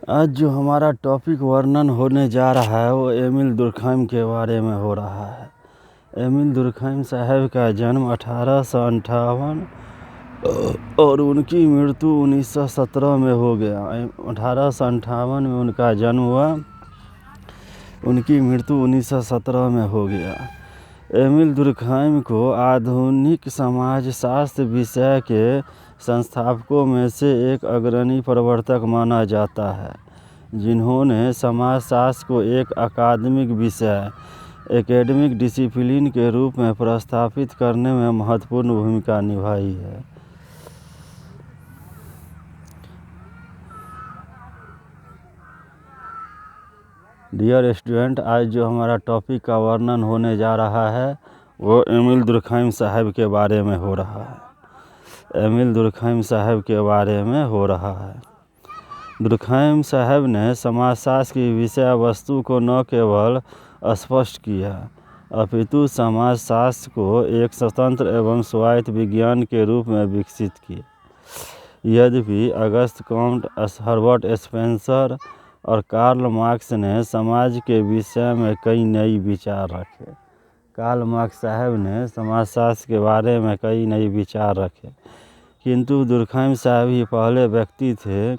आज जो हमारा टॉपिक वर्णन होने जा रहा है वो एमिल दुर्खैम के बारे में हो रहा है। एमिल दुर्खैम साहब का जन्म 1858 और उनकी मृत्यु 1917 में हो गया। 1858 में उनका जन्म हुआ, उनकी मृत्यु 1917 में हो गया। एमिल दुर्खैम को आधुनिक समाजशास्त्र विषय के संस्थापकों में से एक अग्रणी प्रवर्तक माना जाता है, जिन्होंने समाजशास्त्र को एक अकादमिक विषय एकेडमिक डिसिप्लिन के रूप में प्रस्तावित करने में महत्वपूर्ण भूमिका निभाई है। डियर स्टूडेंट, आज जो हमारा टॉपिक का वर्णन होने जा रहा है वो एमिल दुर्खैम साहब के बारे में हो रहा है। एमिल दुर्खैम साहब के बारे में हो रहा है। दुर्खैम साहब ने समाजशास्त्र की विषय वस्तु को न केवल स्पष्ट किया अपितु समाजशास्त्र को एक स्वतंत्र एवं स्वायत्त विज्ञान के रूप में विकसित किया। यद्यपि अगस्त कॉम्ट, हर्बर्ट स्पेंसर और कार्ल मार्क्स ने समाज के विषय में कई नए विचार रखे। कार्ल मार्क्स साहब ने समाजशास्त्र के बारे में कई नए विचार रखे, किंतु दुर्खैम साहब ही पहले व्यक्ति थे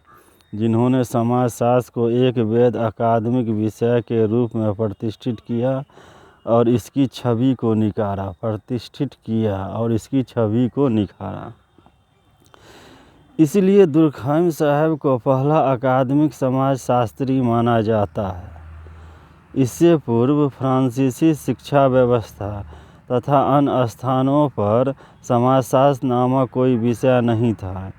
जिन्होंने समाजशास्त्र को एक वैध अकादमिक विषय के रूप में प्रतिष्ठित किया और इसकी छवि को निखारा। इसलिए दुर्खैम साहब को पहला अकादमिक समाजशास्त्री माना जाता है। इससे पूर्व फ्रांसीसी शिक्षा व्यवस्था तथा अन्य स्थानों पर समाजशास्त्र नामक कोई विषय नहीं था।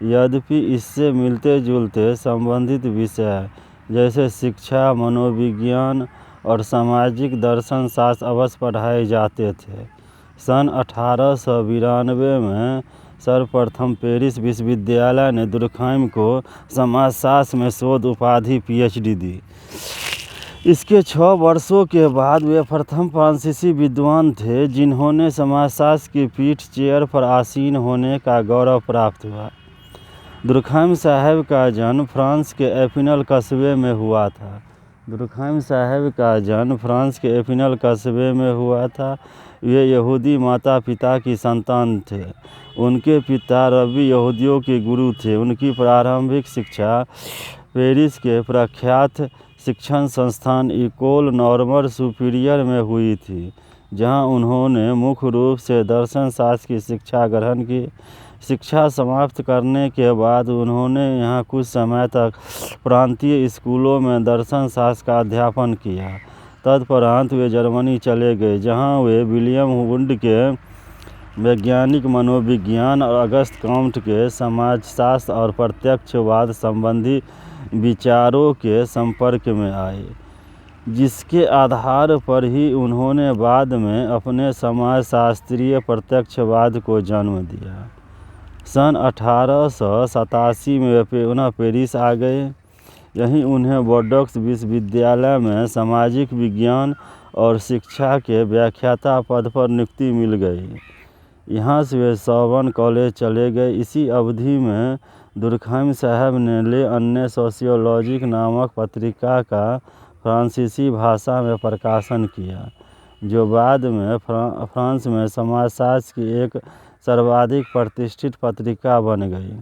यद्यपि इससे मिलते जुलते संबंधित विषय जैसे शिक्षा, मनोविज्ञान और सामाजिक दर्शन शास्त्र अवश्य पढ़ाए जाते थे। सन 1892 में सर्वप्रथम पेरिस विश्वविद्यालय ने दुर्खैम को समाजशास्त्र में शोध उपाधि PhD दी। इसके 6 वर्षों के बाद वे प्रथम फ्रांसीसी विद्वान थे जिन्होंने समाजशास्त्र की पीठ चेयर पर आसीन होने का गौरव प्राप्त हुआ। दुर्खैम साहब का जन्म फ्रांस के एपिनल कस्बे में हुआ था। वे यहूदी माता पिता की संतान थे। उनके पिता रब्बी यहूदियों के गुरु थे। उनकी प्रारंभिक शिक्षा पेरिस के प्रख्यात शिक्षण संस्थान इकोल नॉर्मल सुपीरियर में हुई थी, जहां उन्होंने मुख्य रूप से दर्शन शास्त्र की शिक्षा ग्रहण की। शिक्षा समाप्त करने के बाद उन्होंने यहाँ कुछ समय तक प्रांतीय स्कूलों में दर्शन शास्त्र का अध्यापन किया। तदुपरांत वे जर्मनी चले गए, जहाँ वे विलियम वुंड के वैज्ञानिक मनोविज्ञान और अगस्त कॉम्ट के समाजशास्त्र और प्रत्यक्षवाद संबंधी विचारों के संपर्क में आए, जिसके आधार पर ही उन्होंने बाद में अपने समाजशास्त्रीय प्रत्यक्षवाद को जन्म दिया। सन 1887 में वे पुनः पेरिस आ गए। यहीं उन्हें बोर्डोक्स विश्वविद्यालय में सामाजिक विज्ञान और शिक्षा के व्याख्याता पद पर नियुक्ति मिल गई। यहाँ से वे सोर्बन कॉलेज चले गए। इसी अवधि में दुर्खैम साहब ने ले अन्य सोशियोलॉजिक नामक पत्रिका का फ्रांसीसी भाषा में प्रकाशन किया, जो बाद में फ्रांस में समाजशास्त्र की एक सर्वाधिक प्रतिष्ठित पत्रिका बन गई।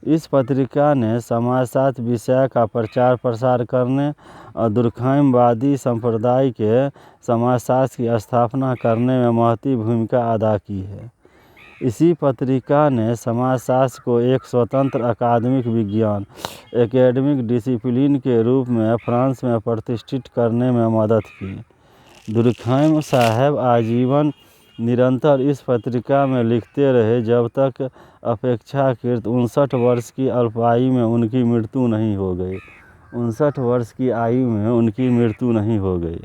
इस पत्रिका ने समाजशास्त्र विषय का प्रचार प्रसार करने और दुर्खैमवादी संप्रदाय के समाजशास्त्र की स्थापना करने में महत्वपूर्ण भूमिका अदा की है। इसी पत्रिका ने समाजशास्त्र को एक स्वतंत्र अकादमिक विज्ञान एकेडमिक डिसिप्लिन के रूप में फ्रांस में प्रतिष्ठित करने में मदद की। दुर्खैम साहब आजीवन निरंतर इस पत्रिका में लिखते रहे जब तक अपेक्षाकृत 59 वर्ष की अल्पायु में उनकी मृत्यु नहीं हो गई। 59 वर्ष की आयु में उनकी मृत्यु नहीं हो गई।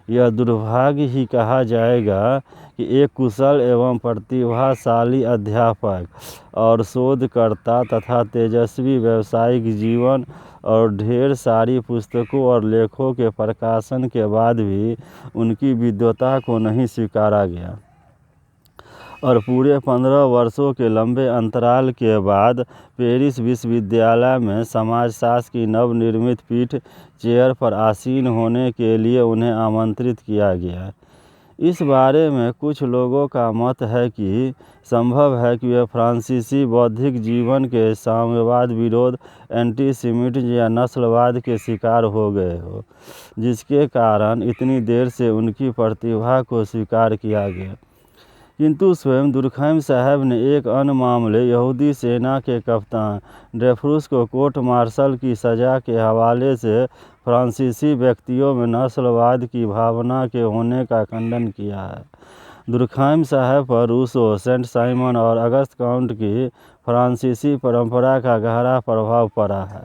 यह दुर्भाग्य ही कहा जाएगा कि एक कुशल एवं प्रतिभाशाली अध्यापक और शोधकर्ता तथा तेजस्वी व्यावसायिक जीवन और ढेर सारी पुस्तकों और लेखों के प्रकाशन के बाद भी उनकी विद्वता को नहीं स्वीकारा गया और पूरे 15 वर्षों के लंबे अंतराल के बाद पेरिस विश्वविद्यालय में समाजशास्त्र की नवनिर्मित पीठ चेयर पर आसीन होने के लिए उन्हें आमंत्रित किया गया। इस बारे में कुछ लोगों का मत है कि संभव है कि वे फ्रांसीसी बौद्धिक जीवन के साम्यवाद विरोध, एंटीसेमिटिज्म या नस्लवाद के शिकार हो गए हो, जिसके कारण इतनी देर से उनकी प्रतिभा को स्वीकार किया गया। किंतु स्वयं दुर्खैम साहब ने एक अन्य मामले यहूदी सेना के कप्तान ड्रेफुस को कोर्ट मार्शल की सज़ा के हवाले से फ्रांसीसी व्यक्तियों में नस्लवाद की भावना के होने का खंडन किया है। दुर्खैम साहब पर रूसो, सेंट साइमन और अगस्त काउंट की फ्रांसीसी परंपरा का गहरा प्रभाव पड़ा है।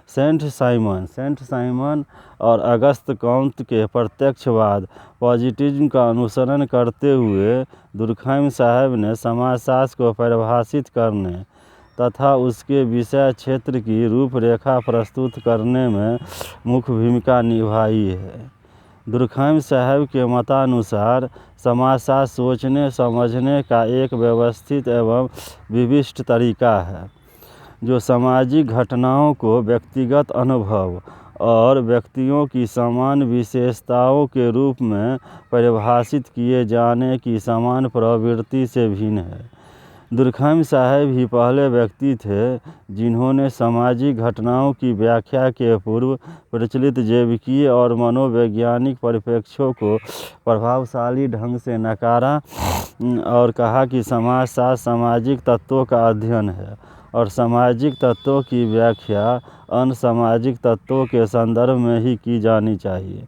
सेंट साइमन और अगस्त काउंट के प्रत्यक्षवाद पॉजिटिज्म का अनुसरण करते हुए दुर्खैम साहब ने समाजशास्त्र को परिभाषित करने तथा उसके विषय क्षेत्र की रूपरेखा प्रस्तुत करने में मुख्य भूमिका निभाई है। दुर्खैम साहब के मतानुसार समाजशास्त्र सोचने समझने का एक व्यवस्थित एवं विशिष्ट तरीका है, जो सामाजिक घटनाओं को व्यक्तिगत अनुभव और व्यक्तियों की समान विशेषताओं के रूप में परिभाषित किए जाने की समान प्रवृत्ति से भिन्न है। दुर्खैम साहब ही पहले व्यक्ति थे जिन्होंने सामाजिक घटनाओं की व्याख्या के पूर्व प्रचलित जैविकीय और मनोवैज्ञानिक परिप्रेक्ष्यों को प्रभावशाली ढंग से नकारा और कहा कि समाजशास्त्र सामाजिक तत्वों का अध्ययन है और सामाजिक तत्वों की व्याख्या अन्य सामाजिक तत्वों के संदर्भ में ही की जानी चाहिए।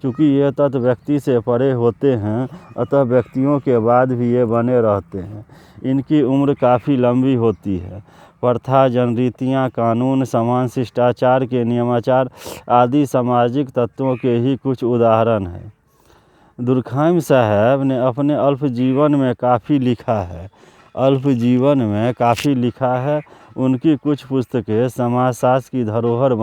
चूँकि ये तत्व व्यक्ति से परे होते हैं, अतः व्यक्तियों के बाद भी ये बने रहते हैं। इनकी उम्र काफ़ी लंबी होती है। प्रथा, जनरीतियाँ, कानून, समान शिष्टाचार के नियमाचार आदि सामाजिक तत्वों के ही कुछ उदाहरण हैं। दुर्खैम साहब ने अपने अल्प जीवन में काफ़ी लिखा है। उनकी कुछ पुस्तकें समाजशास्त्र की धरोहर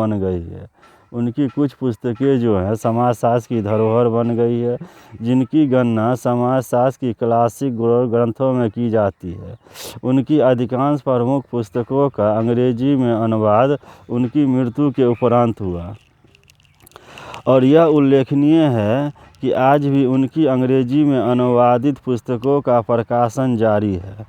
बन गई है। जिनकी गणना समाजशास्त्र की क्लासिक ग्रंथों में की जाती है। उनकी अधिकांश प्रमुख पुस्तकों का अंग्रेजी में अनुवाद उनकी मृत्यु के उपरांत हुआ और यह उल्लेखनीय है कि आज भी उनकी अंग्रेजी में अनुवादित पुस्तकों का प्रकाशन जारी है।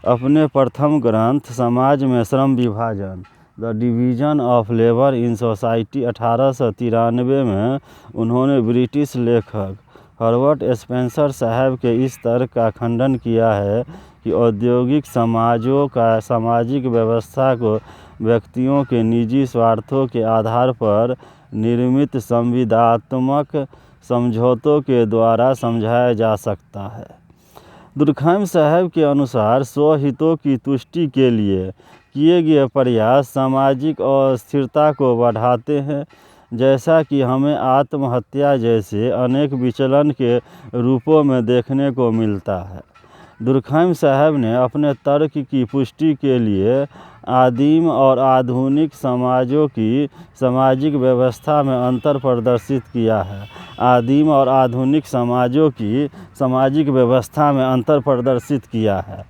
अपने प्रथम ग्रंथ समाज में श्रम विभाजन, the division of labour in society 1893 में उन्होंने ब्रिटिश लेखक हर्बर्ट स्पेंसर साहब के इस तर्क का खंडन किया है कि औद्योगिक समाजों का सामाजिक व्यवस्था को व्यक्तियों के निजी स्वार्थों के आधार पर निर्मित संविदात्मक समझौतों के द्वारा समझाया जा सकता है। दुर्खैम साहब के अनुसार स्वहितों की तुष्टि के लिए किए गए प्रयास सामाजिक अस्थिरता को बढ़ाते हैं, जैसा कि हमें आत्महत्या जैसे अनेक विचलन के रूपों में देखने को मिलता है। दुर्खैम साहब ने अपने तर्क की पुष्टि के लिए आदिम और आधुनिक समाजों की सामाजिक व्यवस्था में अंतर प्रदर्शित किया है। आदिम और आधुनिक समाजों की सामाजिक व्यवस्था में अंतर प्रदर्शित किया है।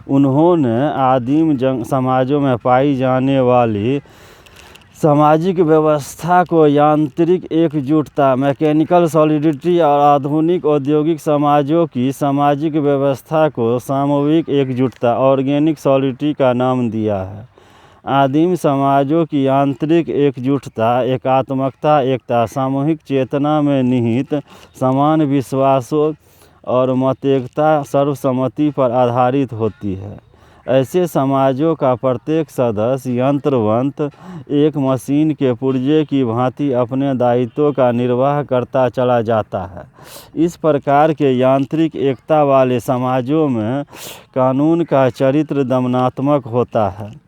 उन्होंने आदिम समाजों में पाई जाने वाली सामाजिक व्यवस्था को यांत्रिक एकजुटता, मैकेनिकल सॉलिडिटी और आधुनिक औद्योगिक समाजों की सामाजिक व्यवस्था को सामूहिक एकजुटता, ऑर्गेनिक सॉलिडिटी का नाम दिया है। आदिम समाजों की यांत्रिक एकजुटता, एकात्मकता, एकता, सामूहिक चेतना में निहित समान विश्वासों और मतेकता सर्वसम्मति पर आधारित होती है। ऐसे समाजों का प्रत्येक सदस्य यंत्रवत एक मशीन के पुर्जे की भांति अपने दायित्वों का निर्वाह करता चला जाता है। इस प्रकार के यांत्रिक एकता वाले समाजों में कानून का चरित्र दमनात्मक होता है।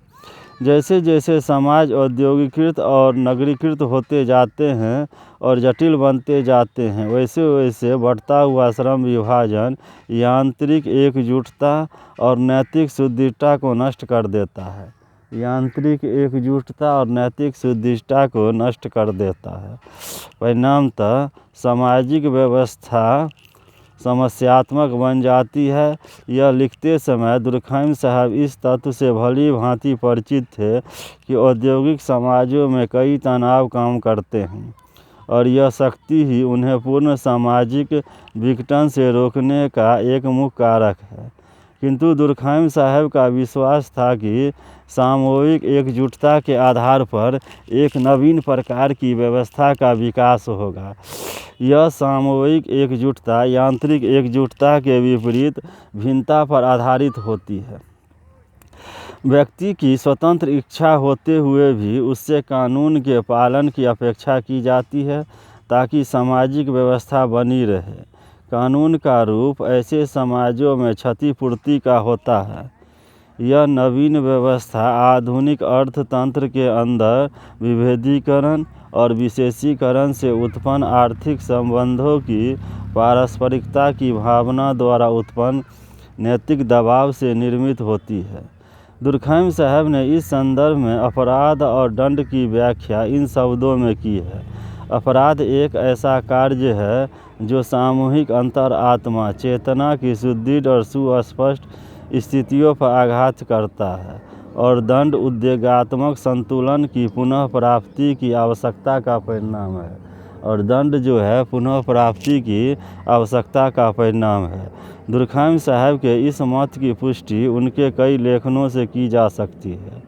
जैसे जैसे समाज औद्योगिकीकृत और नगरीकृत होते जाते हैं और जटिल बनते जाते हैं, वैसे वैसे बढ़ता हुआ श्रम विभाजन यांत्रिक एकजुटता और नैतिक शुद्धिता को नष्ट कर देता है। परिणामतः सामाजिक व्यवस्था समस्यात्मक बन जाती है। यह लिखते समय दुर्खैम साहब इस तथ्य से भली भांति परिचित थे कि औद्योगिक समाजों में कई तनाव काम करते हैं और यह शक्ति ही उन्हें पूर्ण सामाजिक विघटन से रोकने का एक मुख्य कारक है। किंतु दुर्खैम साहब का विश्वास था कि सामूहिक एकजुटता के आधार पर एक नवीन प्रकार की व्यवस्था का विकास होगा। यह सामूहिक एकजुटता यांत्रिक एकजुटता के विपरीत भिन्नता पर आधारित होती है। व्यक्ति की स्वतंत्र इच्छा होते हुए भी उससे कानून के पालन की अपेक्षा की जाती है ताकि सामाजिक व्यवस्था बनी रहे। कानून का रूप ऐसे समाजों में क्षतिपूर्ति का होता है। यह नवीन व्यवस्था आधुनिक अर्थतंत्र के अंदर विभेदीकरण और विशेषीकरण से उत्पन्न आर्थिक संबंधों की पारस्परिकता की भावना द्वारा उत्पन्न नैतिक दबाव से निर्मित होती है। दुर्खैम साहब ने इस संदर्भ में अपराध और दंड की व्याख्या इन शब्दों में की है। अपराध एक ऐसा कार्य है जो सामूहिक अंतरात्मा चेतना की सुदृढ़ और सुस्पष्ट स्थितियों पर आघात करता है और दंड उद्वेगात्मक संतुलन की पुनः प्राप्ति की आवश्यकता का परिणाम है। और दंड जो है पुनः प्राप्ति की आवश्यकता का परिणाम है। दुर्खैम साहब के इस मत की पुष्टि उनके कई लेखनों से की जा सकती है।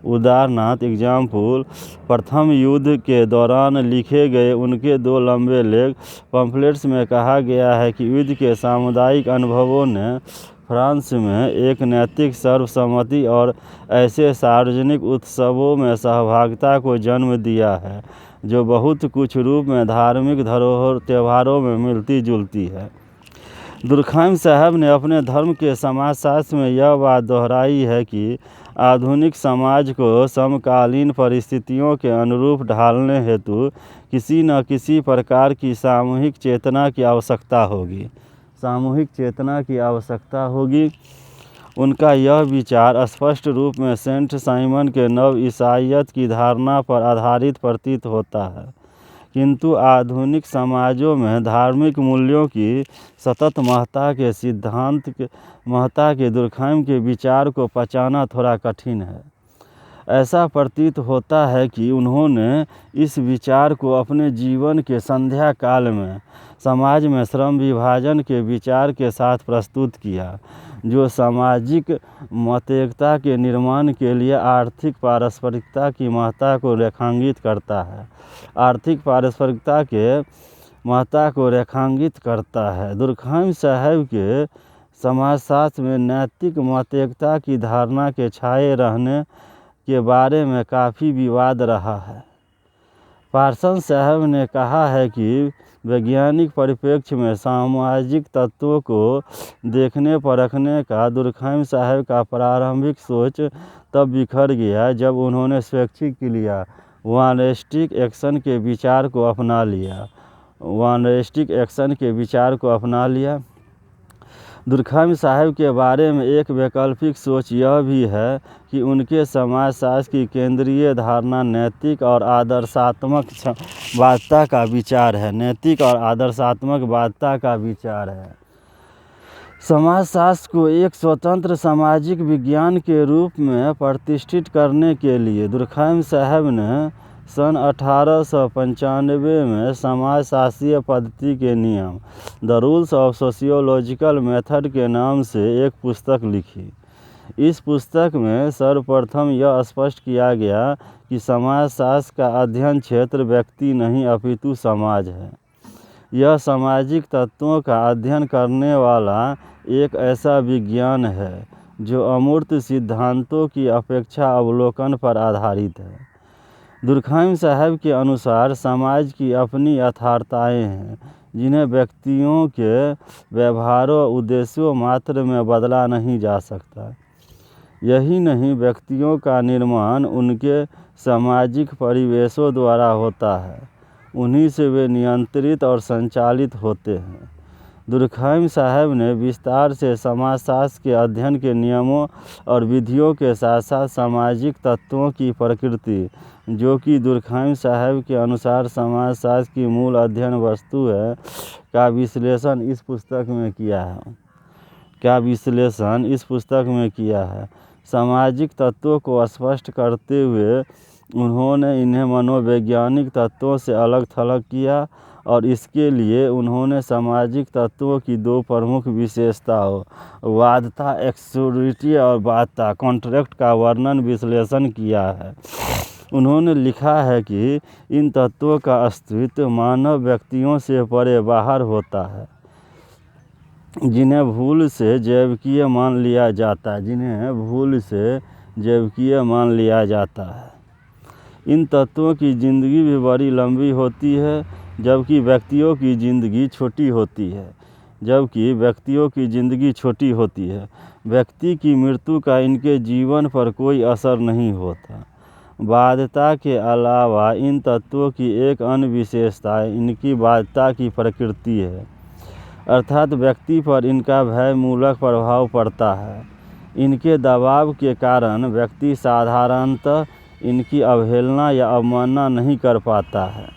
उदाहरणार्थ एग्जाम्पल, प्रथम युद्ध के दौरान लिखे गए उनके 2 लंबे लेख पम्फलेट्स में कहा गया है कि युद्ध के सामुदायिक अनुभवों ने फ्रांस में एक नैतिक सर्वसम्मति और ऐसे सार्वजनिक उत्सवों में सहभागिता को जन्म दिया है जो बहुत कुछ रूप में धार्मिक धरोहर त्योहारों में मिलती जुलती है। दुर्खैम साहब ने अपने धर्म के समाजशास्त्र में यह बात दोहराई है कि आधुनिक समाज को समकालीन परिस्थितियों के अनुरूप ढालने हेतु किसी न किसी प्रकार की सामूहिक चेतना की आवश्यकता होगी। सामूहिक चेतना की आवश्यकता होगी। उनका यह विचार स्पष्ट रूप में सेंट साइमन के नव ईसाईयत की धारणा पर आधारित प्रतीत होता है। किंतु आधुनिक समाजों में धार्मिक मूल्यों की सतत महत्ता के सिद्धांत के महत्ता के दुर्खैम के विचार को पचाना थोड़ा कठिन है। ऐसा प्रतीत होता है कि उन्होंने इस विचार को अपने जीवन के संध्या काल में समाज में श्रम विभाजन के विचार के साथ प्रस्तुत किया, जो सामाजिक मतैक्यता के निर्माण के लिए आर्थिक पारस्परिकता की महत्ता को रेखांकित करता है। आर्थिक पारस्परिकता के महत्ता को रेखांकित करता है। दुर्खैम साहब के समाजशास्त्र में नैतिक मतैक्यता की धारणा के छाए रहने के बारे में काफ़ी विवाद रहा है। पार्सन साहब ने कहा है कि वैज्ञानिक परिप्रेक्ष्य में सामाजिक तत्वों को देखने परखने का दुर्खैम साहब का प्रारंभिक सोच तब बिखर गया जब उन्होंने स्वैच्छिक क्रिया वॉनेस्टिक एक्शन के विचार को अपना लिया। दुर्खैम साहब के बारे में एक वैकल्पिक सोच यह भी है कि उनके समाजशास्त्र की केंद्रीय धारणा नैतिक और आदर्शात्मक वादता का विचार है। समाजशास्त्र को एक स्वतंत्र सामाजिक विज्ञान के रूप में प्रतिष्ठित करने के लिए दुर्खैम साहब ने सन 1895 में समाजशास्त्रीय पद्धति के नियम the rules of sociological method के नाम से एक पुस्तक लिखी। इस पुस्तक में सर्वप्रथम यह स्पष्ट किया गया कि समाजशास्त्र का अध्ययन क्षेत्र व्यक्ति नहीं अपितु समाज है। यह सामाजिक तत्वों का अध्ययन करने वाला एक ऐसा विज्ञान है जो अमूर्त सिद्धांतों की अपेक्षा अवलोकन पर आधारित है। दुर्खैम साहब के अनुसार समाज की अपनी यथार्थताएं हैं जिन्हें व्यक्तियों के व्यवहारों उद्देश्यों मात्र में बदला नहीं जा सकता। यही नहीं, व्यक्तियों का निर्माण उनके सामाजिक परिवेशों द्वारा होता है, उन्हीं से वे नियंत्रित और संचालित होते हैं। दुर्खैम साहब ने विस्तार से समाजशास्त्र के अध्ययन के नियमों और विधियों के साथ साथ सामाजिक तत्वों की प्रकृति, जो कि दुर्खैम साहब के अनुसार समाजशास्त्र की मूल अध्ययन वस्तु है, का विश्लेषण इस पुस्तक में किया है। सामाजिक तत्वों को स्पष्ट करते हुए उन्होंने इन्हें मनोवैज्ञानिक तत्वों से अलग थलग किया और इसके लिए उन्होंने सामाजिक तत्वों की दो प्रमुख विशेषताओं वादता एक्सक्लूसिविटी और बाध्यता कॉन्ट्रैक्ट का वर्णन विश्लेषण किया है। उन्होंने लिखा है कि इन तत्वों का अस्तित्व मानव व्यक्तियों से परे बाहर होता है, जिन्हें भूल से जैविकीय मान लिया जाता है। इन तत्वों की ज़िंदगी भी बड़ी लंबी होती है, जबकि व्यक्तियों की ज़िंदगी छोटी होती है। व्यक्ति की मृत्यु का इनके जीवन पर कोई असर नहीं होता। बाध्यता के अलावा इन तत्वों की एक अन्य विशेषता इनकी बाध्यता की प्रकृति है, अर्थात व्यक्ति पर इनका भयमूलक प्रभाव पड़ता है। इनके दबाव के कारण व्यक्ति साधारणतः इनकी अवहेलना या अवमानना नहीं कर पाता है।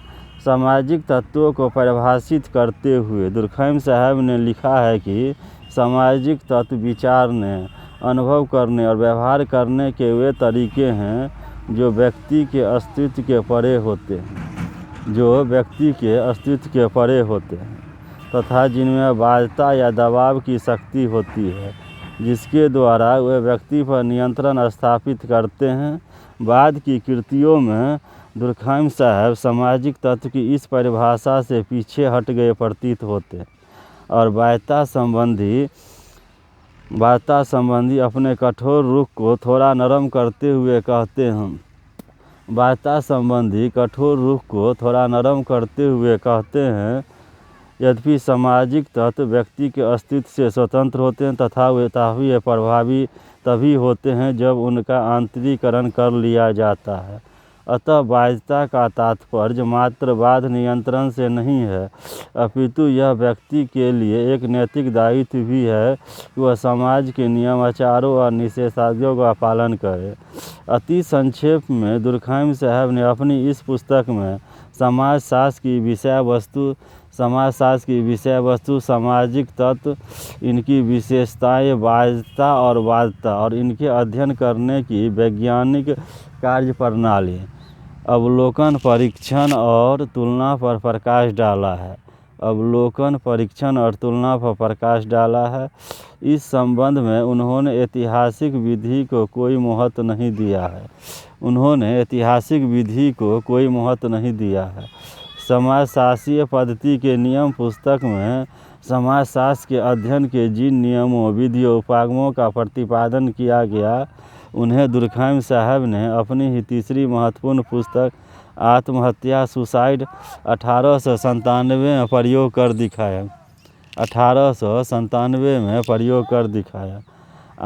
सामाजिक तत्वों को परिभाषित करते हुए दुर्खैम साहब ने लिखा है कि सामाजिक तत्व विचारने, अनुभव करने और व्यवहार करने के वे तरीके हैं जो व्यक्ति के अस्तित्व के परे होते हैं तथा जिनमें बाध्यता या दबाव की शक्ति होती है, जिसके द्वारा वे व्यक्ति पर नियंत्रण स्थापित करते हैं। बाद की कृतियों में दुर्खैम साहब सामाजिक तत्व की इस परिभाषा से पीछे हट गए प्रतीत होते और बाध्यता संबंधी अपने कठोर रुख को थोड़ा नरम करते हुए कहते हैं। यद्यपि सामाजिक तत्व व्यक्ति के अस्तित्व से स्वतंत्र होते हैं तथा वे काफ़ी प्रभावी तभी होते हैं जब उनका आंतरिकरण कर लिया जाता है। अतः बाध्यता का तात्पर्य मात्र बाध्य नियंत्रण से नहीं है, अपितु यह व्यक्ति के लिए एक नैतिक दायित्व भी है कि वह समाज के नियम, आचारों और निषेधाज्ञाओं का पालन करे। अति संक्षेप में दुर्खैम साहब ने अपनी इस पुस्तक में समाजशास्त्र की विषय वस्तु, सामाजिक तत्व, इनकी विशेषताएं, बाध्यता और बाध्यता और इनके अध्ययन करने की वैज्ञानिक कार्यप्रणाली, अवलोकन, परीक्षण और तुलना पर प्रकाश डाला है। इस संबंध में उन्होंने ऐतिहासिक विधि को कोई महत्व नहीं दिया है। समाजशास्त्रीय पद्धति के नियम पुस्तक में समाजशास्त्र के अध्ययन के जिन नियमों, विधियों, उपागमों का प्रतिपादन किया गया, उन्हें दुर्खैम साहब ने अपनी ही तीसरी महत्वपूर्ण पुस्तक आत्महत्या सुसाइड 1897 में प्रयोग कर दिखाया।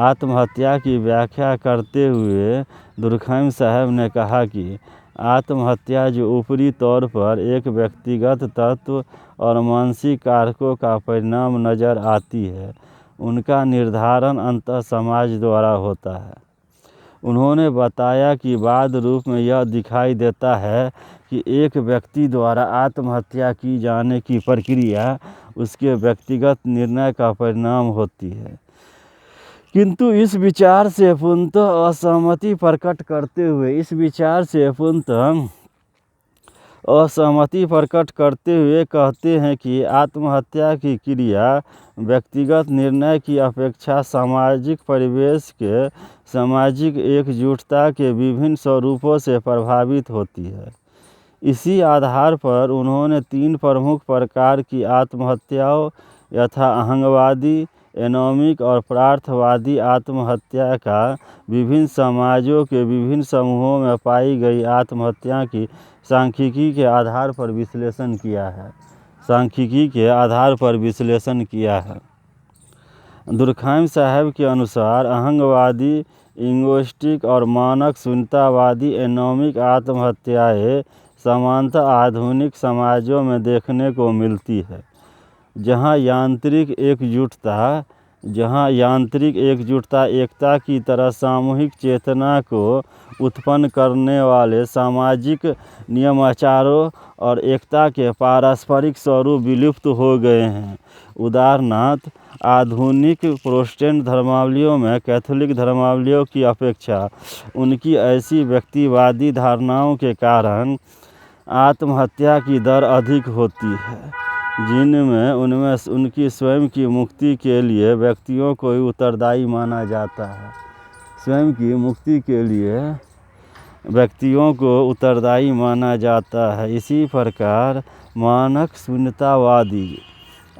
आत्महत्या की व्याख्या करते हुए दुर्खैम साहब ने कहा कि आत्महत्या जो ऊपरी तौर पर एक व्यक्तिगत तत्व और मानसिक कारकों का परिणाम नजर आती है, उनका निर्धारण अंततः समाज द्वारा होता है। उन्होंने बताया कि बाद रूप में यह दिखाई देता है कि एक व्यक्ति द्वारा आत्महत्या की जाने की प्रक्रिया उसके व्यक्तिगत निर्णय का परिणाम होती है, किंतु इस विचार से पूर्णतः असहमति प्रकट करते हुए कहते हैं कि आत्महत्या की क्रिया व्यक्तिगत निर्णय की अपेक्षा सामाजिक परिवेश के सामाजिक एकजुटता के विभिन्न स्वरूपों से प्रभावित होती है। इसी आधार पर उन्होंने 3 प्रमुख प्रकार की आत्महत्याओं यथा अहंगवादी, एनोमिक और परार्थवादी आत्महत्या का विभिन्न समाजों के विभिन्न समूहों में पाई गई आत्महत्या की सांख्यिकी के आधार पर विश्लेषण किया है। दुर्खैम साहब के अनुसार अहंगवादी, इगोइस्टिक और मानक शून्यतावादी एनोमिक आत्महत्याएं सामान्यतः आधुनिक समाजों में देखने को मिलती है। जहाँ यांत्रिक एकजुटता एकता की तरह सामूहिक चेतना को उत्पन्न करने वाले सामाजिक नियमाचारों और एकता के पारस्परिक स्वरूप विलुप्त हो गए हैं। उदाहरणार्थ, आधुनिक प्रोटेस्टेंट धर्मावलंबियों में कैथोलिक धर्मावलंबियों की अपेक्षा उनकी ऐसी व्यक्तिवादी धारणाओं के कारण आत्महत्या की दर अधिक होती है, जिनमें उनमें उनकी स्वयं की मुक्ति के लिए व्यक्तियों को ही उत्तरदायी माना जाता है। स्वयं की मुक्ति के लिए व्यक्तियों को उत्तरदायी माना जाता है। इसी प्रकार मानक शून्यतावादी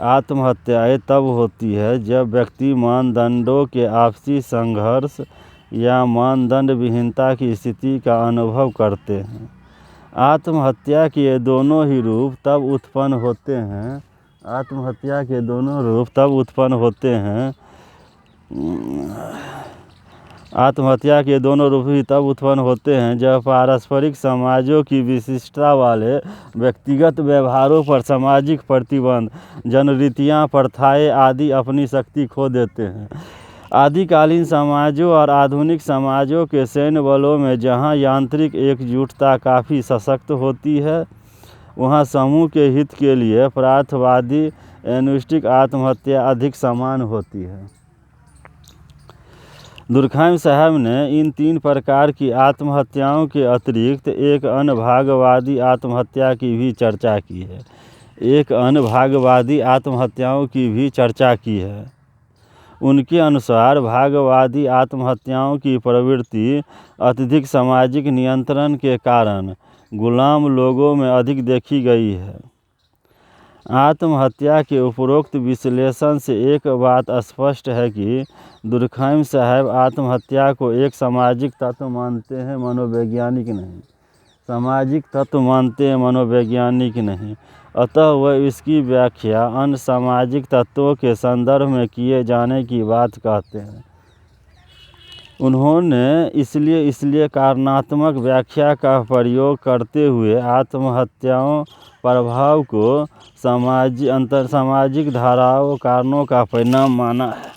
आत्महत्याएं तब होती है जब व्यक्ति मानदंडों के आपसी संघर्ष या मानदंड विहीनता की स्थिति का अनुभव करते हैं। आत्महत्या के दोनों ही रूप तब उत्पन्न होते हैं जब पारस्परिक समाजों की विशिष्टता वाले व्यक्तिगत व्यवहारों पर सामाजिक प्रतिबंध, जनरीतियाँ, प्रथाएं आदि अपनी शक्ति खो देते हैं। आदिकालीन समाजों और आधुनिक समाजों के सैन्य बलों में जहाँ यांत्रिक एकजुटता काफ़ी सशक्त होती है, वहाँ समूह के हित के लिए परार्थवादी एनुष्टिक आत्महत्या अधिक समान होती है। दुर्खैम साहब ने इन 3 प्रकार की आत्महत्याओं के अतिरिक्त एक अन्य भागवादी आत्महत्या की भी चर्चा की है। उनके अनुसार भागवादी आत्महत्याओं की प्रवृत्ति अत्यधिक सामाजिक नियंत्रण के कारण गुलाम लोगों में अधिक देखी गई है। आत्महत्या के उपरोक्त विश्लेषण से एक बात स्पष्ट है कि दुर्खैम साहब आत्महत्या को एक सामाजिक तत्व मानते हैं, मनोवैज्ञानिक नहीं। अतः वह इसकी व्याख्या अन्य सामाजिक तत्वों के संदर्भ में किए जाने की बात कहते हैं। उन्होंने इसलिए कारणात्मक व्याख्या का प्रयोग करते हुए आत्महत्याओं प्रभाव को अंतरसामाजिक धाराओं कारणों का परिणाम माना है।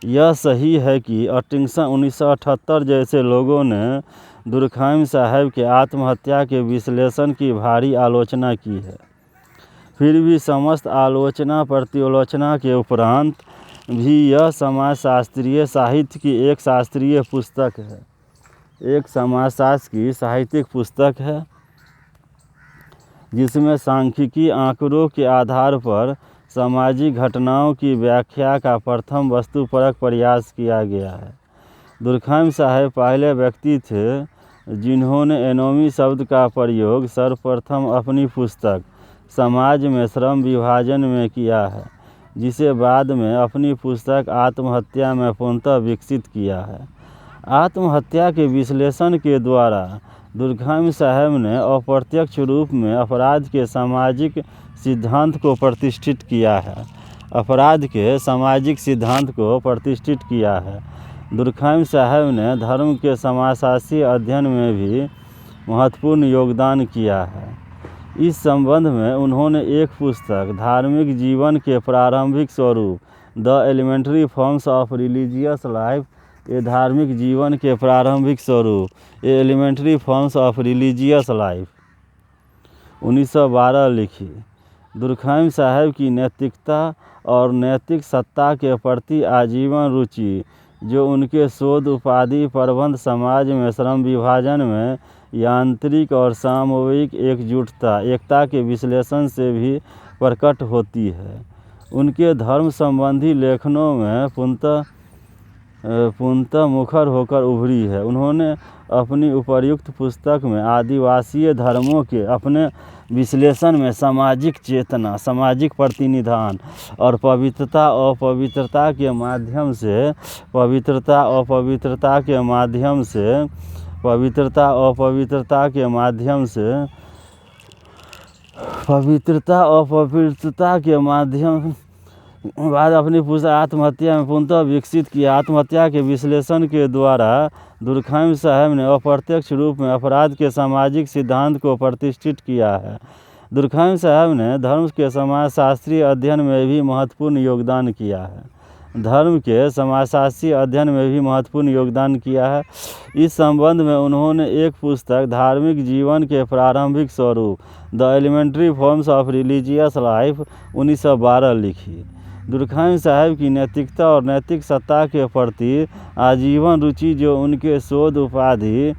यह सही है कि अटिंगसन 1978 जैसे लोगों ने दुर्खैम साहब के आत्महत्या के विश्लेषण की भारी आलोचना की है। फिर भी समस्त आलोचना प्रत्यालोचना के उपरांत भी यह समाजशास्त्रीय साहित्य की एक समाजशास्त्र की साहित्यिक पुस्तक है, जिसमें सांख्यिकी आंकड़ों के आधार पर सामाजिक घटनाओं की व्याख्या का प्रथम वस्तुपरक प्रयास किया गया है। दुर्खैम साहब पहले व्यक्ति थे जिन्होंने एनोमी शब्द का प्रयोग सर्वप्रथम अपनी पुस्तक समाज में श्रम विभाजन में किया है, जिसे बाद में अपनी पुस्तक आत्महत्या में पुनः विकसित किया है। आत्महत्या के विश्लेषण के द्वारा दुर्खैम साहब ने अप्रत्यक्ष रूप में अपराध के सामाजिक सिद्धांत को प्रतिष्ठित किया है। दुर्खैम साहब ने धर्म के समाजशास्त्रीय अध्ययन में भी महत्वपूर्ण योगदान किया है। इस संबंध में उन्होंने एक पुस्तक धार्मिक जीवन के प्रारंभिक स्वरूप, the elementary forms of religious life, धार्मिक जीवन के प्रारंभिक स्वरूप, elementary forms of religious life 1912 लिखी। दुर्खैम साहब की नैतिकता और नैतिक सत्ता के प्रति आजीवन रुचि, जो उनके शोध उपाधि प्रबंध समाज में श्रम विभाजन में यांत्रिक और सामूहिक एकता के विश्लेषण से भी प्रकट होती है, उनके धर्म संबंधी लेखनों में पूर्णतः मुखर होकर उभरी है। उन्होंने अपनी उपर्युक्त पुस्तक में आदिवासीय धर्मों के अपने विश्लेषण में सामाजिक चेतना, सामाजिक प्रतिनिधान और पवित्रता अपवित्रता के माध्यम बाद अपनी पुस्तक आत्महत्या में पुनः विकसित किया। आत्महत्या के विश्लेषण के द्वारा दुर्खैम साहब ने अप्रत्यक्ष रूप में अपराध के सामाजिक सिद्धांत को प्रतिष्ठित किया है। दुर्खैम साहब ने धर्म के समाजशास्त्रीय अध्ययन में भी महत्वपूर्ण योगदान किया है। इस संबंध में उन्होंने एक पुस्तक धार्मिक जीवन के प्रारंभिक स्वरूप the elementary forms of religious life 1912 लिखी। दुर्खैम साहब की नैतिकता और नैतिक सत्ता के प्रति आजीवन रुचि, जो उनके शोध उपाधि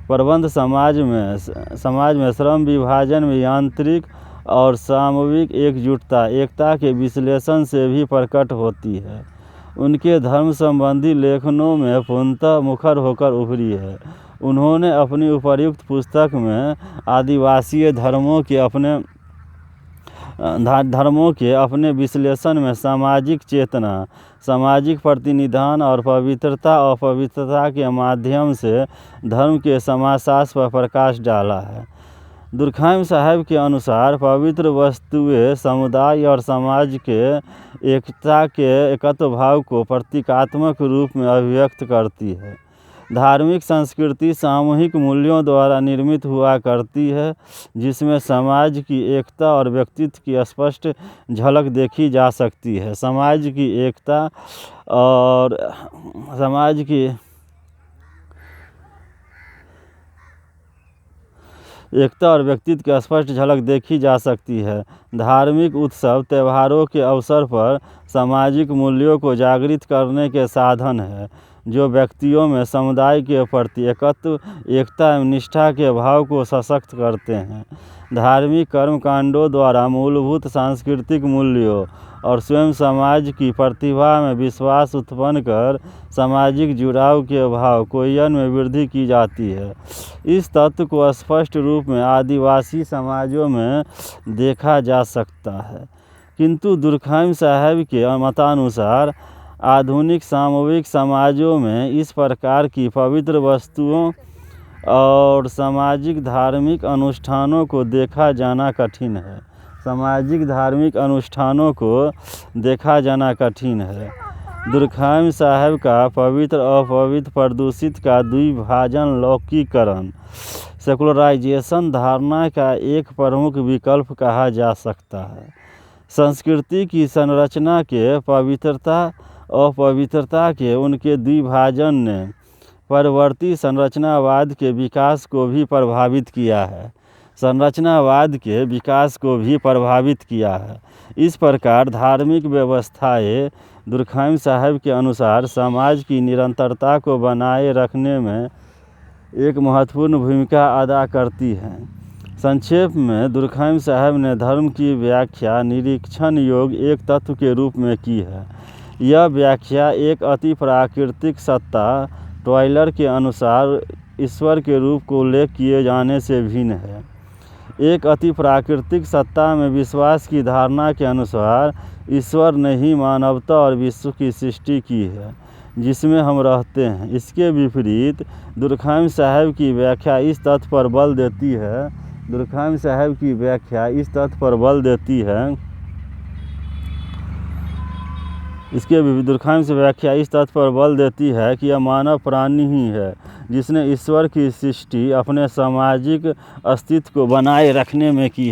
प्रबंध समाज में श्रम विभाजन में यांत्रिक और सामूहिक एकता के विश्लेषण से भी प्रकट होती है, उनके धर्म संबंधी लेखनों में पूर्णतः मुखर होकर उभरी है। उन्होंने अपनी उपर्युक्त पुस्तक में आदिवासीय धर्मों के अपने विश्लेषण में सामाजिक चेतना, सामाजिक प्रतिनिधान और अपवित्रता के माध्यम से धर्म के समाजशास्त्र पर प्रकाश डाला है। दुर्खैम साहब के अनुसार पवित्र वस्तुएं समुदाय और समाज के एकता के एकत्व भाव को प्रतीकात्मक रूप में अभिव्यक्त करती है। धार्मिक संस्कृति सामूहिक मूल्यों द्वारा निर्मित हुआ करती है, जिसमें समाज की एकता और व्यक्तित्व की स्पष्ट झलक देखी जा सकती है। समाज की एकता और व्यक्तित्व की स्पष्ट झलक देखी जा सकती है। धार्मिक उत्सव त्योहारों के अवसर पर सामाजिक मूल्यों को जागृत करने के साधन है, जो व्यक्तियों में समुदाय के प्रति एकत्व, एकता एवं निष्ठा के भाव को सशक्त करते हैं। धार्मिक कर्मकांडों द्वारा मूलभूत सांस्कृतिक मूल्यों और स्वयं समाज की प्रतिभा में विश्वास उत्पन्न कर सामाजिक जुड़ाव के भाव कोयन में वृद्धि की जाती है। इस तत्व को स्पष्ट रूप में आदिवासी समाजों में देखा जा सकता है, किंतु दुर्खैम साहब के मतानुसार आधुनिक सामूहिक समाजों में इस प्रकार की पवित्र वस्तुओं और सामाजिक धार्मिक अनुष्ठानों को देखा जाना कठिन है। दुर्खैम साहब का पवित्र अपवित्र प्रदूषित का द्विभाजन लौकिकरण सेकुलराइजेशन धारणा का एक प्रमुख विकल्प कहा जा सकता है। संस्कृति की संरचना के पवित्रता अपवित्रता के उनके द्विभाजन ने परवर्ती संरचनावाद के विकास को भी प्रभावित किया है। इस प्रकार धार्मिक व्यवस्थाएं दुर्खैम साहब के अनुसार समाज की निरंतरता को बनाए रखने में एक महत्वपूर्ण भूमिका अदा करती हैं। संक्षेप में दुर्खैम साहब ने धर्म की व्याख्या निरीक्षण योग्य एक तत्व के रूप में की है। यह व्याख्या एक अति प्राकृतिक सत्ता टॉयलर के अनुसार ईश्वर के रूप को उल्लेख किए जाने से भिन्न है। एक अति प्राकृतिक सत्ता में विश्वास की धारणा के अनुसार ईश्वर ने ही मानवता और विश्व की सृष्टि की है, जिसमें हम रहते हैं। इसके विपरीत दुर्खैम साहब की व्याख्या इस तथ्य पर बल देती है कि यह मानव प्राणी ही है जिसने ईश्वर की सृष्टि अपने सामाजिक अस्तित्व को बनाए रखने में की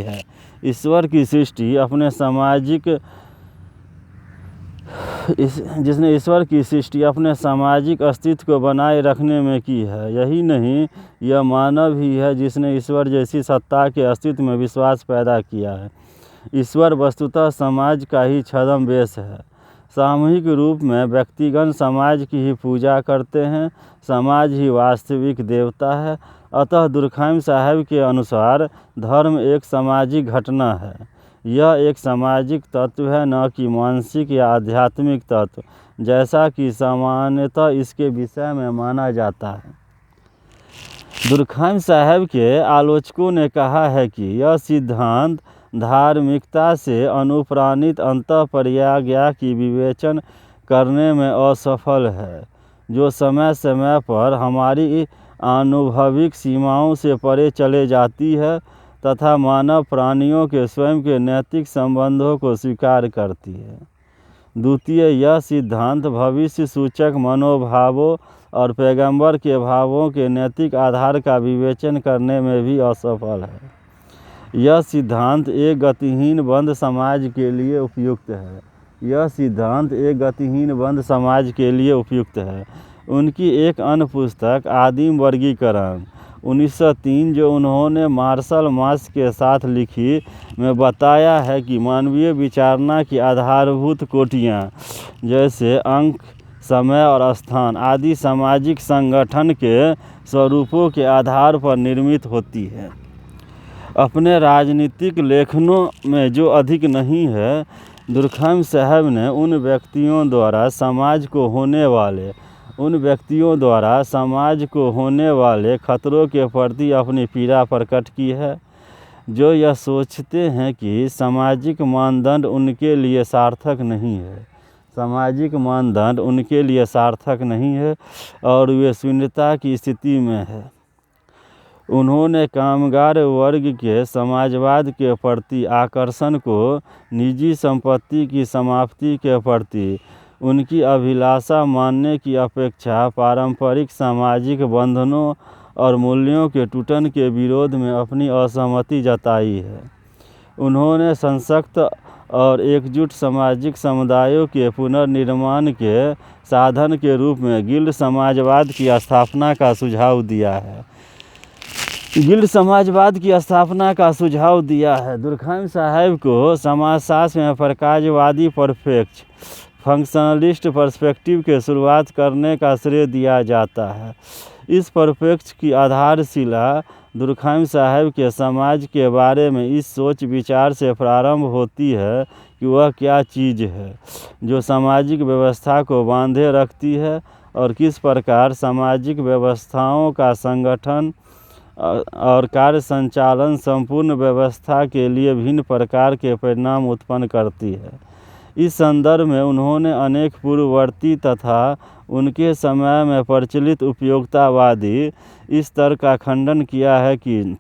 है। यही नहीं, यह मानव ही है जिसने ईश्वर जैसी सत्ता के अस्तित्व में विश्वास पैदा किया है। ईश्वर वस्तुतः समाज का ही छद्मवेश है। सामूहिक रूप में व्यक्तिगण समाज की ही पूजा करते हैं। समाज ही वास्तविक देवता है। अतः दुर्खैम साहब के अनुसार धर्म एक सामाजिक घटना है। यह एक सामाजिक तत्व है, न कि मानसिक या आध्यात्मिक तत्व, जैसा कि सामान्यतः इसके विषय में माना जाता है। दुर्खैम साहब के आलोचकों ने कहा है कि यह सिद्धांत धार्मिकता से अनुप्राणित अंतःप्रज्ञा की विवेचन करने में असफल है, जो समय समय पर हमारी आनुभविक सीमाओं से परे चले जाती है तथा मानव प्राणियों के स्वयं के नैतिक संबंधों को स्वीकार करती है। द्वितीय, यह सिद्धांत भविष्य सूचक मनोभावों और पैगंबर के भावों के नैतिक आधार का विवेचन करने में भी असफल है। यह सिद्धांत एक गतिहीन बंद समाज के लिए उपयुक्त है। यह सिद्धांत एक गतिहीन बंद समाज के लिए उपयुक्त है। उनकी एक अन्य पुस्तक आदिम वर्गीकरण 1903 जो उन्होंने मार्शल मार्श के साथ लिखी में बताया है कि मानवीय विचारना की आधारभूत कोटियाँ जैसे अंक, समय और स्थान आदि सामाजिक संगठन के स्वरूपों के आधार पर निर्मित होती है। अपने राजनीतिक लेखनों में जो अधिक नहीं है, दुर्खैम साहब ने उन व्यक्तियों द्वारा समाज को होने वाले खतरों के प्रति अपनी पीड़ा प्रकट की है, जो यह सोचते हैं कि सामाजिक मानदंड उनके लिए सार्थक नहीं है और वे शून्यता की स्थिति में है। उन्होंने कामगार वर्ग के समाजवाद के प्रति आकर्षण को निजी संपत्ति की समाप्ति के प्रति उनकी अभिलाषा मानने की अपेक्षा पारंपरिक सामाजिक बंधनों और मूल्यों के टूटन के विरोध में अपनी असहमति जताई है। उन्होंने सशक्त और एकजुट सामाजिक समुदायों के पुनर्निर्माण के साधन के रूप में गिल्ड समाजवाद की स्थापना का सुझाव दिया है। दुर्खैम साहब को समाजशास्त्र में प्रकाशवादी फंक्शनलिस्ट पर्सपेक्टिव के शुरुआत करने का श्रेय दिया जाता है। इस पर्सपेक्टिव की आधारशिला दुर्खैम साहब के समाज के बारे में इस सोच विचार से प्रारंभ होती है कि वह क्या चीज़ है जो सामाजिक व्यवस्था को बांधे रखती है और किस प्रकार सामाजिक व्यवस्थाओं का संगठन और कार्य संचालन संपूर्ण व्यवस्था के लिए भिन्न प्रकार के परिणाम उत्पन्न करती है। इस संदर्भ में उन्होंने अनेक पूर्ववर्ती तथा उनके समय में प्रचलित उपयोगितावादी इस तर्क का खंडन किया है कि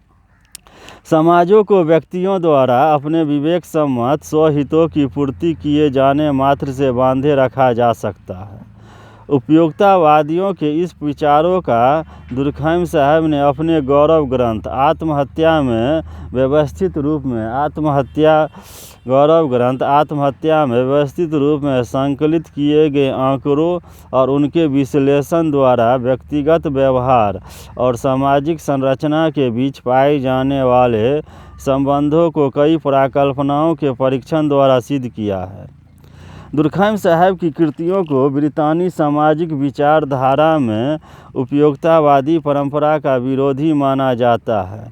समाजों को व्यक्तियों द्वारा अपने विवेक सम्मत स्वहितों की पूर्ति किए जाने मात्र से बांधे रखा जा सकता है। उपयोगितावादियों के इस विचारों का दुर्खैम साहब ने अपने गौरव ग्रंथ आत्महत्या में व्यवस्थित रूप में संकलित किए गए आंकड़ों और उनके विश्लेषण द्वारा व्यक्तिगत व्यवहार और सामाजिक संरचना के बीच पाए जाने वाले संबंधों को कई परिकल्पनाओं के परीक्षण द्वारा सिद्ध किया है। दुर्खैम साहब की कृतियों को ब्रितानी सामाजिक विचारधारा में उपयोगितावादी परंपरा का विरोधी माना जाता है,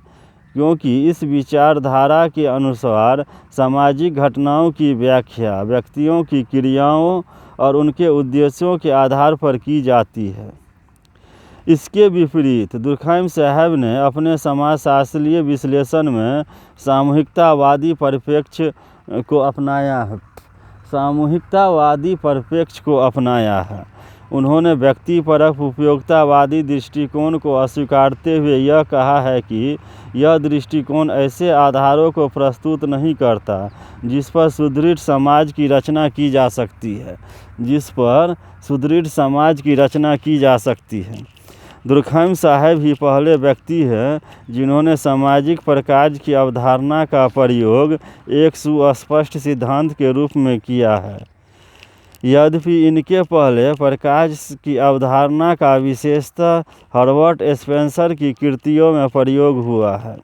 क्योंकि इस विचारधारा के अनुसार सामाजिक घटनाओं की व्याख्या व्यक्तियों की क्रियाओं और उनके उद्देश्यों के आधार पर की जाती है। इसके विपरीत दुर्खैम साहब ने अपने समाजशास्त्रीय विश्लेषण में सामूहिकतावादी परिप्रेक्ष्य को अपनाया है। उन्होंने व्यक्तिपरक उपयोगितावादी दृष्टिकोण को अस्वीकारते हुए यह कहा है कि यह दृष्टिकोण ऐसे आधारों को प्रस्तुत नहीं करता जिस पर सुदृढ़ समाज की रचना की जा सकती है। दुर्खैम साहब ही पहले व्यक्ति हैं जिन्होंने सामाजिक प्रकाश की अवधारणा का प्रयोग एक सुस्पष्ट सिद्धांत के रूप में किया है। यद्यपि इनके पहले प्रकाश की अवधारणा का विशेषतः हर्बर्ट स्पेंसर की कृतियों में प्रयोग हुआ है।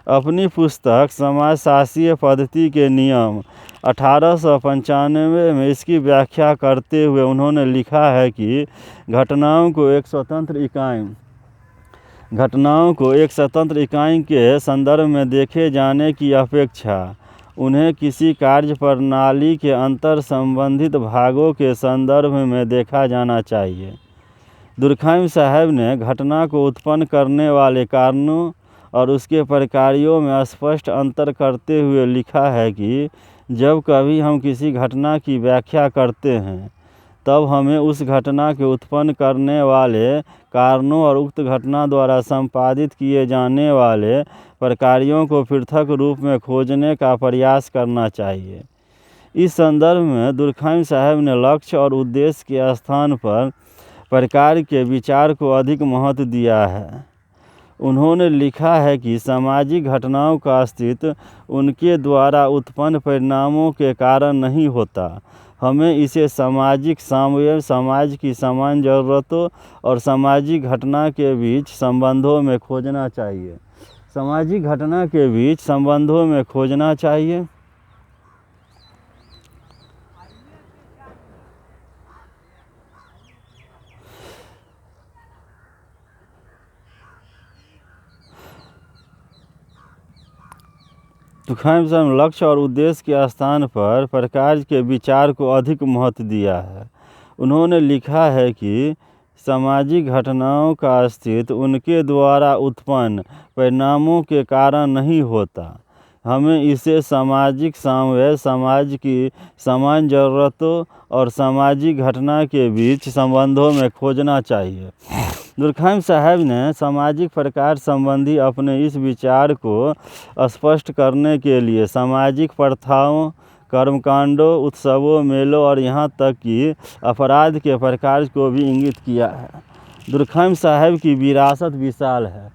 अपनी पुस्तक समाजशास्त्रीय पद्धति के नियम 1895 में इसकी व्याख्या करते हुए उन्होंने लिखा है कि घटनाओं को एक स्वतंत्र इकाई के संदर्भ में देखे जाने की अपेक्षा उन्हें किसी कार्य प्रणाली के अंतर संबंधित भागों के संदर्भ में देखा जाना चाहिए। दुर्खैम साहब ने घटना को उत्पन्न करने वाले कारणों और उसके प्रकारों में स्पष्ट अंतर करते हुए लिखा है कि जब कभी हम किसी घटना की व्याख्या करते हैं तब हमें उस घटना के उत्पन्न करने वाले कारणों और उक्त घटना द्वारा संपादित किए जाने वाले प्रकारों को पृथक रूप में खोजने का प्रयास करना चाहिए। इस संदर्भ में दुर्खैम साहब ने लक्ष्य और उद्देश्य के स्थान पर प्रकार के विचार को अधिक महत्व दिया है। उन्होंने लिखा है कि सामाजिक घटनाओं का अस्तित्व उनके द्वारा उत्पन्न परिणामों के कारण नहीं होता। हमें इसे सामाजिक सामव्यय, समाज की समान ज़रूरतों और सामाजिक घटना के बीच संबंधों में खोजना चाहिए। सामाजिक घटना के बीच संबंधों में खोजना चाहिए। दुर्कheim साहब ने लक्ष्य और उद्देश्य के स्थान पर प्रकाश के विचार को अधिक महत्व दिया है। उन्होंने लिखा है कि सामाजिक घटनाओं का अस्तित्व उनके द्वारा उत्पन्न परिणामों के कारण नहीं होता। हमें इसे सामाजिक सामव्यय, समाज की समान ज़रूरतों और सामाजिक घटना के बीच संबंधों में खोजना चाहिए। दुर्कheim साहब ने सामाजिक प्रकार संबंधी अपने इस विचार को स्पष्ट करने के लिए सामाजिक प्रथाओं, कर्मकांडों, उत्सवों, मेलों और यहाँ तक कि अपराध के प्रकार को भी इंगित किया है। दुर्कheim साहब की विरासत विशाल है।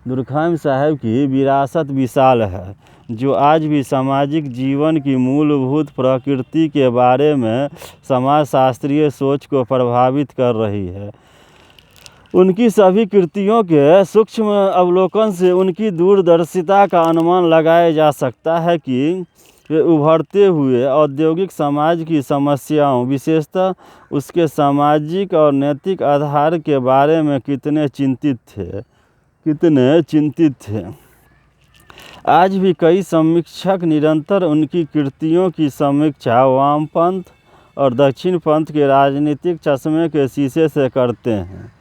दुर्कheim साहब की विरासत विशाल है, जो आज भी सामाजिक जीवन की मूलभूत प्रकृति के बारे में समाजशास्त्रीय सोच को प्रभावित कर रही है। उनकी सभी कृतियों के सूक्ष्म अवलोकन से उनकी दूरदर्शिता का अनुमान लगाया जा सकता है कि वे उभरते हुए औद्योगिक समाज की समस्याओं, विशेषतः उसके सामाजिक और नैतिक आधार के बारे में कितने चिंतित थे। आज भी कई समीक्षक निरंतर उनकी कृतियों की समीक्षा वामपंथ और दक्षिणपंथ के राजनीतिक चश्मे के शीशे से करते हैं,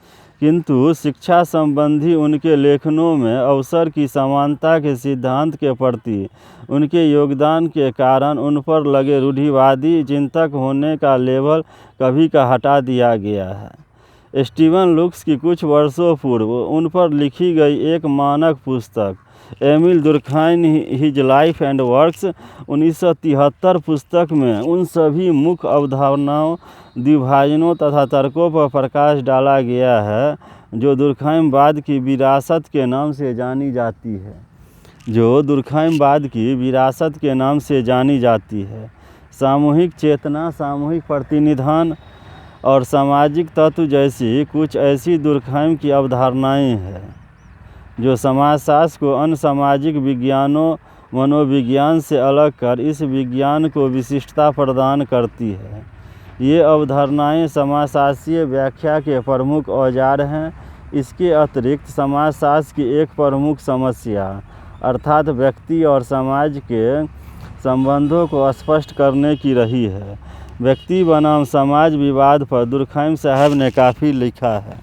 किंतु शिक्षा संबंधी उनके लेखनों में अवसर की समानता के सिद्धांत के प्रति उनके योगदान के कारण उन पर लगे रूढ़िवादी चिंतक होने का लेबल कभी का हटा दिया गया है। स्टीवन लुक्स की कुछ वर्षों पूर्व उन पर लिखी गई एक मानक पुस्तक Emile Durkheim his life and works 1973 पुस्तक में उन सभी मुख्य अवधारणाओं, द्विभाजनों तथा तर्कों पर प्रकाश डाला गया है जो दुर्कheimवाद की विरासत के नाम से जानी जाती है। सामूहिक चेतना, सामूहिक प्रतिनिधान और सामाजिक तत्व जैसी कुछ ऐसी दुर्कheim की अवधारणाएं हैं जो समाजशास्त्र को अन्य सामाजिक विज्ञानों, मनोविज्ञान से अलग कर इस विज्ञान को विशिष्टता प्रदान करती है। ये अवधारणाएं समाजशास्त्रीय व्याख्या के प्रमुख औजार हैं। इसके अतिरिक्त समाजशास्त्र की एक प्रमुख समस्या अर्थात व्यक्ति और समाज के संबंधों को स्पष्ट करने की रही है। व्यक्ति बनाम समाज विवाद पर दुर्कheim साहब ने काफ़ी लिखा है।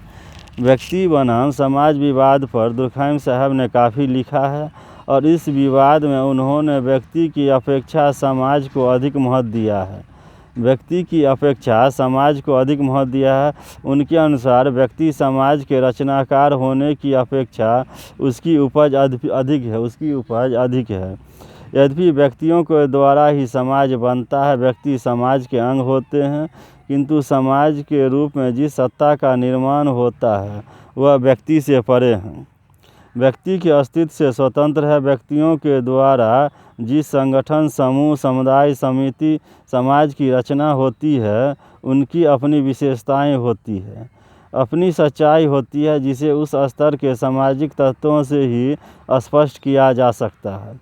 व्यक्ति बनाम समाज विवाद पर दुर्कheim साहब ने काफ़ी लिखा है और इस विवाद में उन्होंने व्यक्ति की अपेक्षा समाज को अधिक महत्व दिया है। व्यक्ति की अपेक्षा समाज को अधिक महत्व दिया है। उनके अनुसार व्यक्ति समाज के रचनाकार होने की अपेक्षा उसकी उपज अधिक है। यद्यपि व्यक्तियों के द्वारा ही समाज बनता है, व्यक्ति समाज के अंग होते हैं, किंतु समाज के रूप में जिस सत्ता का निर्माण होता है वह व्यक्ति से परे है, व्यक्ति के अस्तित्व से स्वतंत्र है। व्यक्तियों के द्वारा जिस संगठन, समूह, समुदाय, समिति, समाज की रचना होती है उनकी अपनी विशेषताएं होती है, अपनी सच्चाई होती है, जिसे उस स्तर के सामाजिक तत्वों से ही स्पष्ट किया जा सकता है,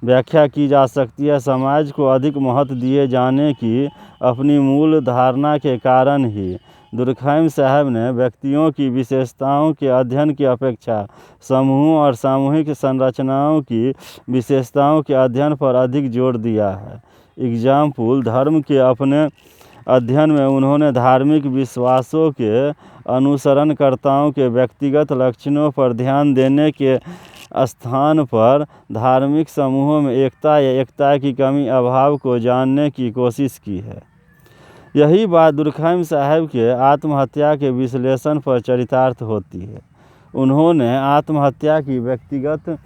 व्याख्या की जा सकती है। समाज को अधिक महत्व दिए जाने की अपनी मूल धारणा के कारण ही दुर्कheim साहब ने व्यक्तियों की विशेषताओं के अध्ययन की अपेक्षा समूहों और सामूहिक संरचनाओं की विशेषताओं के अध्ययन पर अधिक जोर दिया है। एग्जाम्पल, धर्म के अपने अध्ययन में उन्होंने धार्मिक विश्वासों के अनुसरणकर्ताओं के व्यक्तिगत लक्षणों पर ध्यान देने के स्थान पर धार्मिक समूहों में एकता या एकता की कमी, अभाव को जानने की कोशिश की है। यही बात दुर्कheim साहब के आत्महत्या के विश्लेषण पर चरितार्थ होती है। उन्होंने आत्महत्या की व्यक्तिगत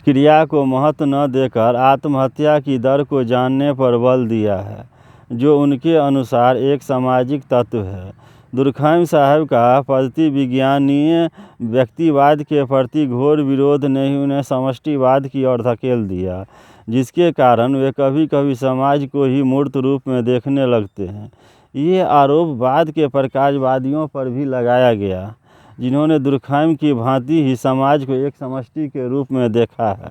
क्रिया को महत्व न देकर आत्महत्या की दर को जानने पर बल दिया है, जो उनके अनुसार एक सामाजिक तत्व है। दुर्खैम साहब का पद्धति विज्ञानीय व्यक्तिवाद के प्रति घोर विरोध ने ही उन्हें समष्टिवाद की ओर धकेल दिया, जिसके कारण वे कभी कभी समाज को ही मूर्त रूप में देखने लगते हैं। ये आरोप बाद के प्रकाशवादियों पर भी लगाया गया, जिन्होंने दुर्खैम की भांति ही समाज को एक समष्टि के रूप में देखा है।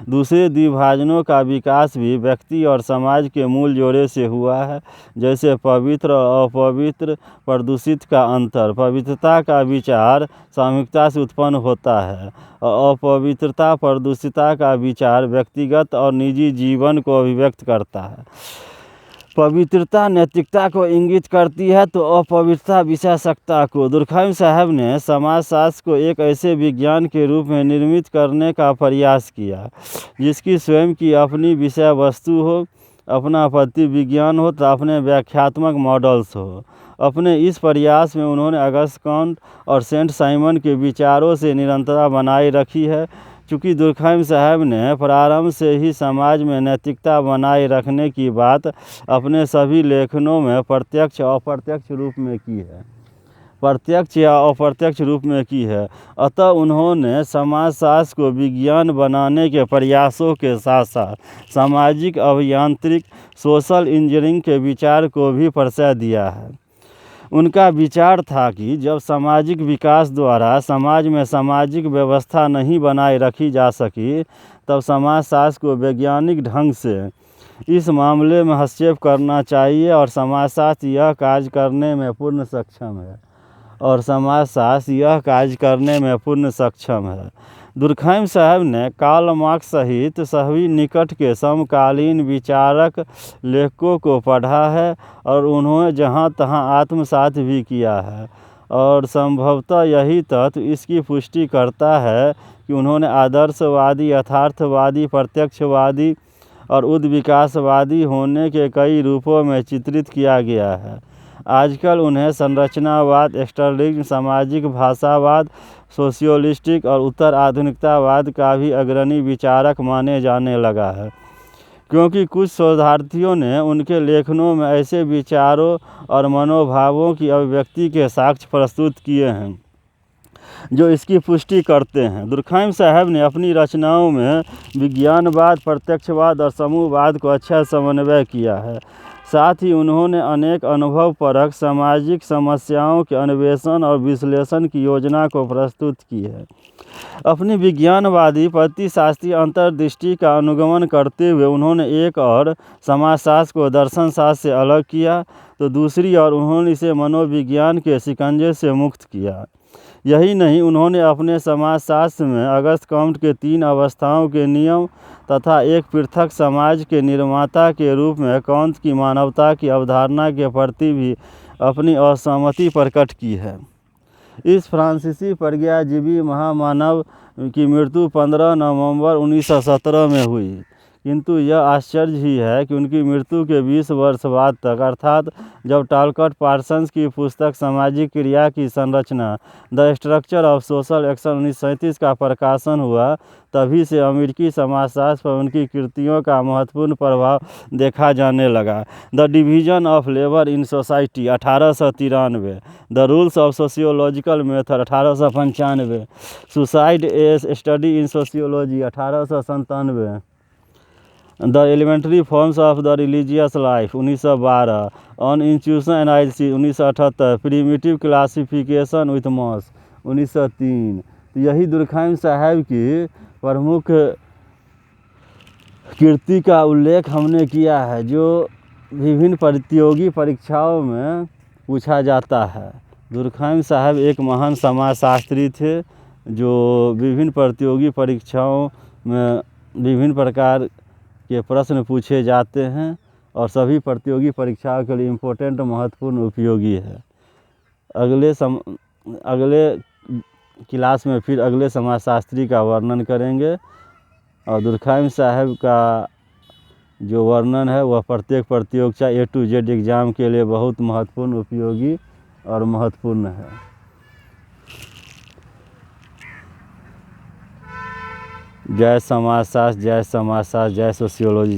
दूसरे द्विभाजनों का विकास भी व्यक्ति और समाज के मूल जोड़े से हुआ है, जैसे पवित्र और अपवित्र, प्रदूषित का अंतर। पवित्रता का विचार सामूहिकता से उत्पन्न होता है और अपवित्रता प्रदूषितता का विचार व्यक्तिगत और निजी जीवन को अभिव्यक्त करता है। पवित्रता नैतिकता को इंगित करती है तो अपवित्रता विशेषज्ञता को। दुर्खैम साहब ने समाजशास्त्र को एक ऐसे विज्ञान के रूप में निर्मित करने का प्रयास किया जिसकी स्वयं की अपनी विषय वस्तु हो, अपना पद्धति विज्ञान हो तो अपने व्याख्यात्मक मॉडल्स हो। अपने इस प्रयास में उन्होंने अगस्त कंट और सेंट साइमन के विचारों से निरंतरता बनाए रखी है। चूँकि दुर्खैम साहब ने प्रारंभ से ही समाज में नैतिकता बनाए रखने की बात अपने सभी लेखनों में प्रत्यक्ष और अप्रत्यक्ष रूप में की है, प्रत्यक्ष या अप्रत्यक्ष रूप में की है, अतः उन्होंने समाजशास्त्र को विज्ञान बनाने के प्रयासों के साथ साथ सामाजिक अभियांत्रिक सोशल इंजीनियरिंग के विचार को भी प्रश्रय दिया है। उनका विचार था कि जब सामाजिक विकास द्वारा समाज में सामाजिक व्यवस्था नहीं बनाए रखी जा सकी, तब समाजशास्त्र को वैज्ञानिक ढंग से इस मामले में हस्तक्षेप करना चाहिए और समाजशास्त्र यह कार्य करने में पूर्ण सक्षम है। दुर्खैम साहब ने कार्ल मार्क्स सहित सभी निकट के समकालीन विचारक लेखकों को पढ़ा है और उन्होंने जहाँ तहाँ आत्मसात भी किया है, और संभवतः यही तथ्य इसकी पुष्टि करता है कि उन्होंने आदर्शवादी, यथार्थवादी, प्रत्यक्षवादी और उद्विकासवादी होने के कई रूपों में चित्रित किया गया है। आजकल उन्हें संरचनावाद, एक्सटर्नलिज्म, सामाजिक भाषावाद, सोशियोलिस्टिक और उत्तर आधुनिकतावाद का भी अग्रणी विचारक माने जाने लगा है, क्योंकि कुछ शोधार्थियों ने उनके लेखनों में ऐसे विचारों और मनोभावों की अभिव्यक्ति के साक्ष्य प्रस्तुत किए हैं जो इसकी पुष्टि करते हैं। दुर्खैम साहब ने अपनी रचनाओं में विज्ञानवाद, प्रत्यक्षवाद और समूहवाद को अच्छा समन्वय किया है। साथ ही उन्होंने अनेक अनुभवपरक सामाजिक समस्याओं के अन्वेषण और विश्लेषण की योजना को प्रस्तुत की है। अपनी विज्ञानवादी पद्धतिशास्त्रीय अंतर्दृष्टि का अनुगमन करते हुए उन्होंने एक और समाजशास्त्र को दर्शनशास्त्र से अलग किया, तो दूसरी ओर उन्होंने इसे मनोविज्ञान के शिकंजे से मुक्त किया। यही नहीं, उन्होंने अपने समाजशास्त्र में अगस्त कंट के 3 अवस्थाओं के नियम तथा एक पृथक समाज के निर्माता के रूप में कांत की मानवता की अवधारणा के प्रति भी अपनी असहमति प्रकट की है। इस फ्रांसीसी प्रज्ञाजीवी महामानव की मृत्यु 15 नवंबर 1917 में हुई, किंतु यह आश्चर्य ही है कि उनकी मृत्यु के 20 वर्ष बाद तक, अर्थात जब टालकट पार्सन्स की पुस्तक सामाजिक क्रिया की संरचना, the structure of social action 1937 का प्रकाशन हुआ, तभी से अमेरिकी समाजशास्त्र पर उनकी कृतियों का महत्वपूर्ण प्रभाव देखा जाने लगा। The division of labour in society 1893, the rules of sociological method 1895, suicide a study in sociology 1897, the elementary forms of the religious life 1912, on institution analysis 1978, primitive classification with Mauss 1903। तो यही दुर्खैम साहब की प्रमुख कृति का उल्लेख हमने किया है, जो विभिन्न प्रतियोगी परीक्षाओं में पूछा जाता है। दुर्खैम साहब एक महान समाजशास्त्री थे, जो विभिन्न प्रतियोगी परीक्षाओं में विभिन्न प्रकार के प्रश्न पूछे जाते हैं और सभी प्रतियोगी परीक्षाओं के लिए इम्पोर्टेंट, महत्वपूर्ण, उपयोगी है। अगले क्लास में फिर अगले समाजशास्त्री का वर्णन करेंगे, और दुर्खैम साहब का जो वर्णन है वह प्रत्येक प्रतियोगिता A to Z एग्ज़ाम के लिए बहुत महत्वपूर्ण, उपयोगी और महत्वपूर्ण है। जय समाजशास्त्र, जय समाजशास्त्र, जय सोशियोलॉजी,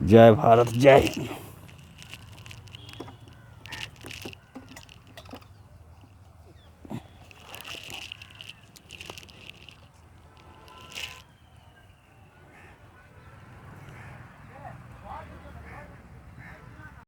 जय भारत, जय हिंद।